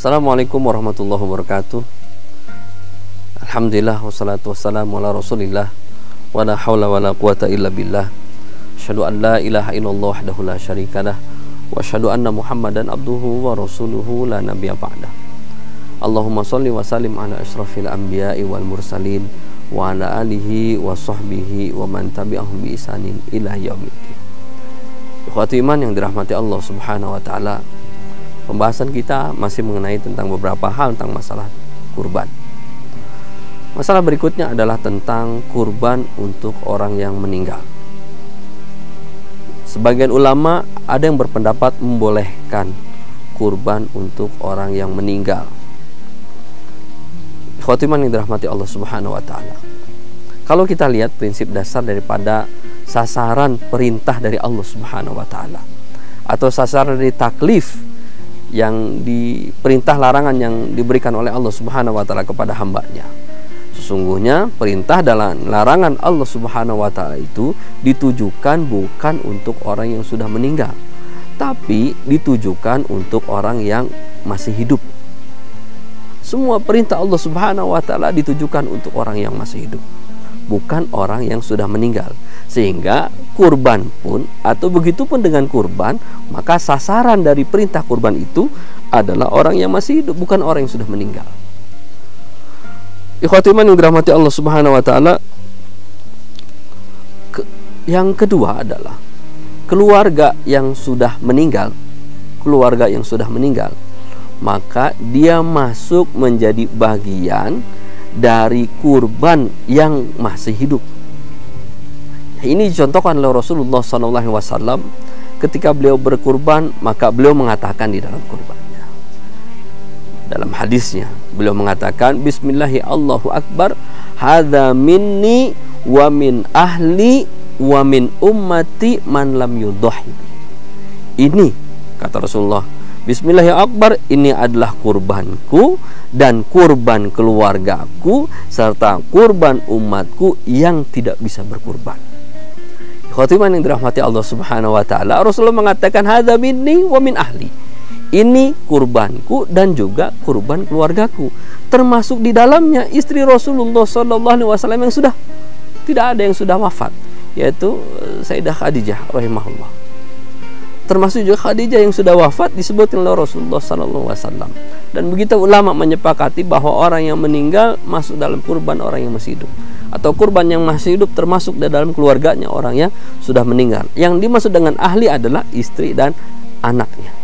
Assalamualaikum warahmatullahi wabarakatuh. Alhamdulillah wassalatu wassalamu ala rasulillah wa la hawla wa la quwata illa billah. Asyhadu an la ilaha illallah wahdahu la syarikalah wa asyhadu anna Muhammadan abduhu wa rasuluhu la nabiyya ba'dah. Allahumma sholli wa sallim ala asyrafil anbiya'i wal mursalin wa ala alihi wa sahbihi wa man tabi'ahum bi ihsanin ila yaumiddin. Ikhwati iman yang dirahmati Allah Subhanahu wa taala, pembahasan kita masih mengenai tentang beberapa hal tentang masalah kurban. Masalah berikutnya adalah tentang kurban untuk orang yang meninggal. Sebagian ulama ada yang berpendapat membolehkan kurban untuk orang yang meninggal. Ikhwati iman yang dirahmati Allah Subhanahu wa taala. Kalau kita lihat prinsip dasar daripada sasaran perintah dari Allah Subhanahu wa taala atau sasaran dari taklif yang diperintah larangan yang diberikan oleh Allah Subhanahu wa taala kepada hambanya. Sesungguhnya perintah dan larangan Allah Subhanahu wa taala itu ditujukan bukan untuk orang yang sudah meninggal, tapi ditujukan untuk orang yang masih hidup. Semua perintah Allah Subhanahu wa taala ditujukan untuk orang yang masih hidup, bukan orang yang sudah meninggal. Sehingga kurban pun atau begitu pun dengan kurban, maka sasaran dari perintah kurban itu adalah orang yang masih hidup, bukan orang yang sudah meninggal. Ikhwati iman yang dirahmati Allah Subhanahu wa taala, yang kedua adalah keluarga yang sudah meninggal. Keluarga yang sudah meninggal, maka dia masuk menjadi bagian dari kurban yang masih hidup. Ini dicontohkan oleh Rasulullah SAW ketika beliau berkurban, maka beliau mengatakan di dalam kurbannya, dalam hadisnya beliau mengatakan, Bismillahi Allahu Akbar, hadza minni wa min ahli wa min ummati man lam yudhahi. Ini kata Rasulullah, Bismillahi Akbar, ini adalah kurbanku dan kurban keluargaku serta kurban umatku yang tidak bisa berkurban. Khotiman yang dirahmati Allah Subhanahu wa taala, Rasulullah mengatakan hadza minni wa min ahli. Ini kurbanku dan juga kurban keluargaku. Termasuk di dalamnya istri Rasulullah sallallahu alaihi wasallam yang sudah tidak ada yang sudah wafat, yaitu Sayyidah Khadijah rahimahullah. Termasuk juga Khadijah yang sudah wafat disebutkan oleh Rasulullah sallallahu alaihi wasallam. Dan begitu ulama menyepakati bahwa orang yang meninggal masuk dalam kurban orang yang masih hidup, atau kurban yang masih hidup termasuk di dalam keluarganya orang yang sudah meninggal. Yang dimaksud dengan ahli adalah istri dan anaknya.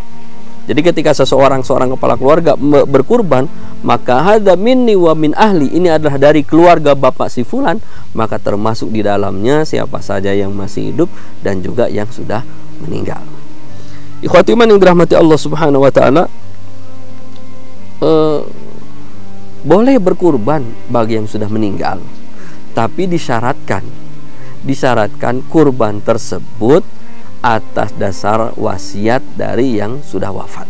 Jadi ketika seorang kepala keluarga berkurban, maka hadza minni wa min ahli, ini adalah dari keluarga bapak si fulan, maka termasuk di dalamnya siapa saja yang masih hidup dan juga yang sudah meninggal. Ikhwati iman yang dirahmati Allah Subhanahu wa taala, boleh berkurban bagi yang sudah meninggal, tapi disyaratkan kurban tersebut atas dasar wasiat dari yang sudah wafat.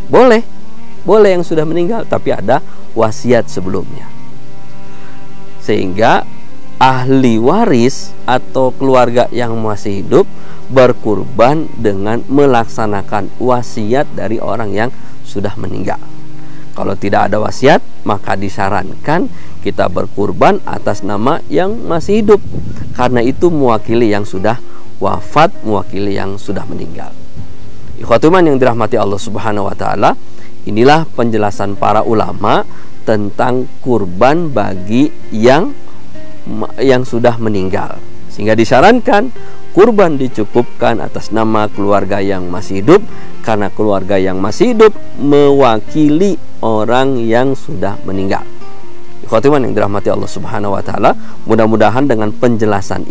Boleh yang sudah meninggal tapi ada wasiat sebelumnya, sehingga ahli waris atau keluarga yang masih hidup berkurban dengan melaksanakan wasiat dari orang yang sudah meninggal. Kalau tidak ada wasiat, maka disarankan kita berkurban atas nama yang masih hidup, karena itu mewakili yang sudah wafat, mewakili yang sudah meninggal. Ikhwatuman yang dirahmati Allah Subhanahu wa taala, inilah penjelasan para ulama tentang kurban bagi yang sudah meninggal, sehingga disarankan kurban dicukupkan atas nama keluarga yang masih hidup, karena keluarga yang masih hidup mewakili orang yang sudah meninggal. Ikhwatiman yang dirahmati Allah Subhanahu wa taala, mudah-mudahan dengan penjelasan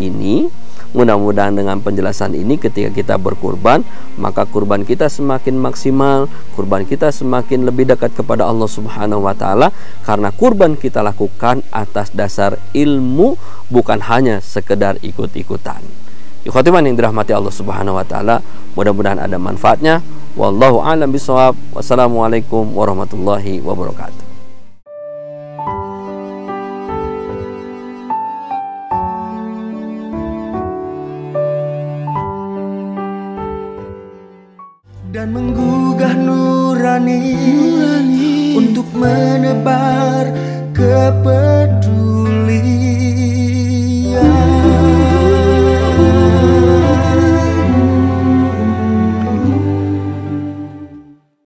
ini ketika kita berkurban, maka kurban kita semakin maksimal, kurban kita semakin lebih dekat kepada Allah Subhanahu wa taala, karena kurban kita lakukan atas dasar ilmu, bukan hanya sekedar ikut-ikutan. Ikhwatiman yang dirahmati Allah Subhanahu wa taala, mudah-mudahan ada manfaatnya. Wallahu a'lam bishawab. Wassalamualaikum warahmatullahi wabarakatuh. dan menggugah nurani untuk menebar kepedulian.